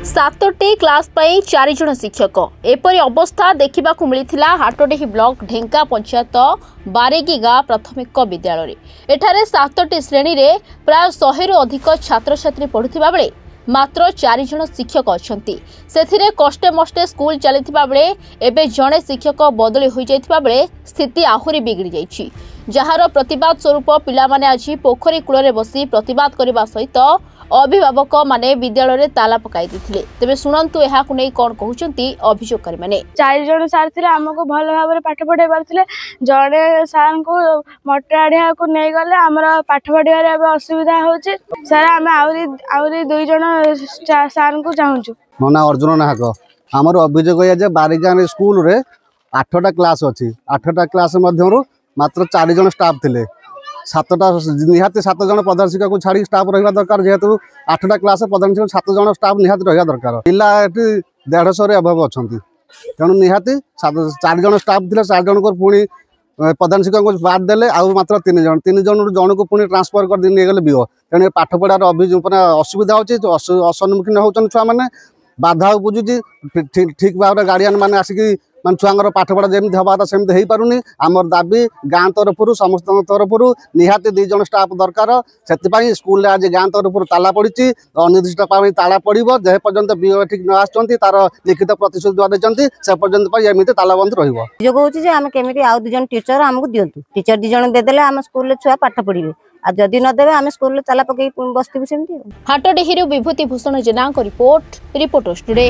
सातोटी class पाई 4 जन शिक्षक एपरी अवस्था देखा मिलता हाटडेही ब्लॉक ढेंका पंचायत बारेगी गाँ प्राथमिक विद्यालय एठारे 7टी श्रेणी रे प्राय 100 रु अधिक छात्र छात्री पढ़ुथिबा बेले मात्र 4 जन शिक्षक अछंती सेथिरे कष्टे मष्टे स्कूल चलिथिबा बेले एबे जणे शिक्षक बदली होई जायथिबा बेले स्थिति आहुरी बिगड़ी जायछि जहार प्रतिवाद स्वरूप पिला माने आज पोखरी कूଳରେ बसी प्रतिवाद करबा सहित अभिभावक माने विद्यालय रे ताला पकाई दिथिले तेबे सुनंतु एहा को नै कोन कहउचंती अभियोगकारी माने 4 जन सार थिले हमको भल भाबरे पाठ पढाई पारथिले जणे सार को मटराडिया को नै गले हमरा पाठ पढाई रे असुविधा होची सर हम आउरी 2 जन सार को चाहूछु मना अर्जुन नाहक हमर अभियोग है जे बारिगान स्कूल रे 8टा क्लास अछि 8टा क्लास मध्यरु मात्र 4 जन स्टाफ थिले 7टा निहाती 7 जन प्रधान शिक्षक को छाड़ी स्टाफ रहिबा दरकार जेहेतु 8टा क्लास प्रधान शिक्षक 7 जन स्टाफ निहाती रहिबा दरकार पिला एटी 150 रे अभाव अछंती तेणु निहाती 4 जन स्टाफ थिले 4 जन को पुणी प्रधान शिक्षक को बाद देले आ मात्र 3 जन को पुणी ट्रांसफर कर दिन गले बिओ तेणु पाठ पढ़ार असुविधा होची असम्मुखीन होचन छुआ माने बाधा बुझुची ठीक भाव गार्डियन माने आसिकी मान छुआंर पाठ पढ़ा जमी हवा सेमती हो पारुनी आमर दाबी गाँ तरफ समस्त तरफ निहाती 2 जन स्टाफ दरकार से स्कूल आज गाँ तरफ ताला पड़ी अनिर्दिष्ट ताला पड़ो जे पर्यंत बीओ ठीक न आसुँच तार लिखित प्रतिश्रुति देते से पर्यंत एमती तालाबंद रही आउ 2 जन टीचर आमको दिंतु टीचर 2 जन देदेले आम स्कूल छुआ पाठ पढ़े आ जदि न देबे आम स्कूल ताला पकई बसथिबु सेमती हाटडेही विभूति भूषण जेना रिपोर्ट रिपोर्टर्स टुडे।